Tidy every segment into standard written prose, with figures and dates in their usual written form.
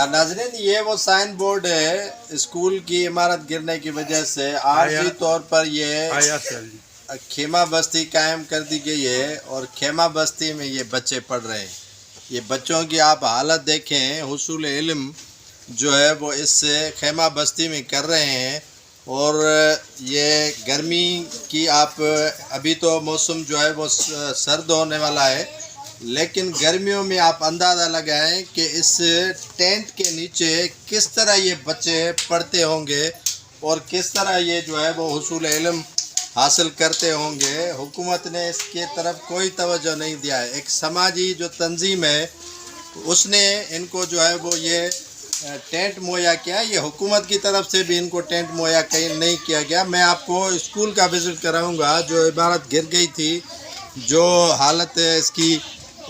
नाजरीन, ये वो साइन बोर्ड है स्कूल की इमारत गिरने की वजह से आर्जी तौर पर ये खेमा बस्ती कायम कर दी गई है और खेमा बस्ती में ये बच्चे पढ़ रहे हैं। ये बच्चों की आप हालत देखें, हुसूल इल्म जो है वो इस खेमा बस्ती में कर रहे हैं। और ये गर्मी की आप अभी तो मौसम जो है वो सर्द होने वाला है, लेकिन गर्मियों में आप अंदाज़ा लगाएं कि इस टेंट के नीचे किस तरह ये बच्चे पढ़ते होंगे और किस तरह ये जो है वो हुसूल इल्म हासिल करते होंगे। हुकूमत ने इसके तरफ कोई तवज्जो नहीं दिया है। एक समाजी जो तंजीम है उसने इनको जो है वो ये टेंट मुहैया किया। ये हुकूमत की तरफ से भी इनको टेंट मुहैया कहीं नहीं किया गया। मैं आपको स्कूल का विज़िट कराऊंगा जो इमारत गिर गई थी, जो हालत है इसकी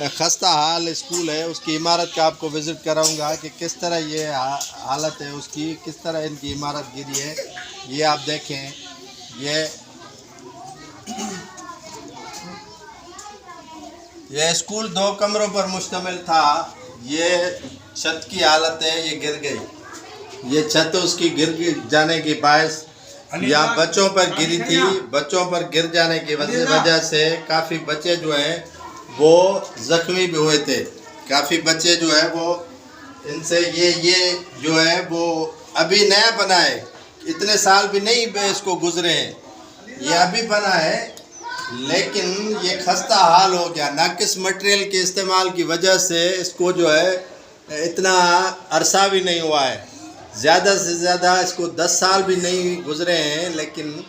खस्ता हाल स्कूल है, उसकी इमारत का आपको विज़िट कराऊंगा कि किस तरह ये हालत है उसकी, किस तरह इनकी इमारत गिरी है। ये आप देखें, ये स्कूल 2 कमरों पर मुश्तमिल था। ये छत की हालत है, ये गिर गई। ये छत उसकी गिर जाने की बायस यहाँ बच्चों पर गिरी थी। बच्चों पर गिर जाने की वजह से काफ़ी बच्चे जो हैं वो ज़ख्मी भी हुए थे। काफ़ी बच्चे जो है वो इनसे ये जो है वो अभी नया बना है, इतने साल भी नहीं इसको गुजरे हैं, ये अभी बना है, लेकिन ये खस्ता हाल हो गया। नाकिस मटेरियल के इस्तेमाल की वजह से इसको जो है इतना अरसा भी नहीं हुआ है, ज़्यादा से ज़्यादा इसको 10 साल भी नहीं गुजरे हैं, लेकिन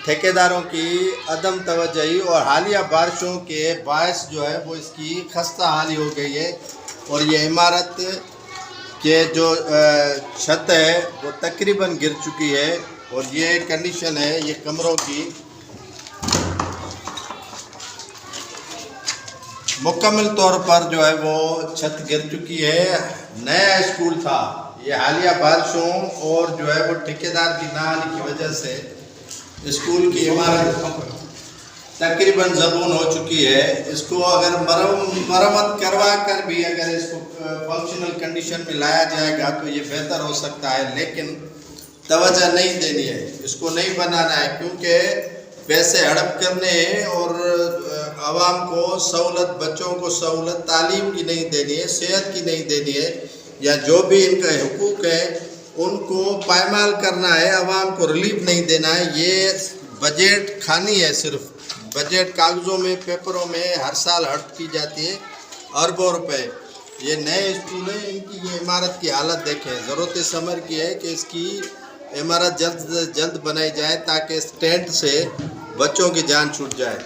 ठेकेदारों की अदम तवज्जोही और हालिया बारिशों के बायस जो है वो इसकी खस्ता हाली हो गई है। और ये इमारत के जो छत है वो तकरीबन गिर चुकी है और ये कंडीशन है ये कमरों की। मुकम्मल तौर पर जो है वो छत गिर चुकी है। नया स्कूल था, ये हालिया बारिशों और जो है वो ठेकेदार की नाअहली की वजह से स्कूल की इमारत तकरीबन ज़बून हो चुकी है। इसको अगर मरम्मत करवा कर भी अगर इसको फंक्शनल कंडीशन में लाया जाएगा तो ये बेहतर हो सकता है, लेकिन तवज्जो नहीं देनी है, इसको नहीं बनाना है, क्योंकि पैसे हड़प करने हैं और आवाम को सहूलत, बच्चों को सहूलत तालीम की नहीं देनी है, सेहत की नहीं देनी है, या जो भी इनका हुकूक है उनको पायमाल करना है, आवाम को रिलीफ नहीं देना है। ये बजट खानी है, सिर्फ बजट कागज़ों में, पेपरों में हर साल हड़प की जाती है अरबों रुपए। ये नए स्कूल है, इनकी ये इमारत की हालत देखें। ज़रूरत इस अमर की है कि इसकी इमारत जल्द से जल्द बनाई जाए ताकि इस टेंट से बच्चों की जान छूट जाए।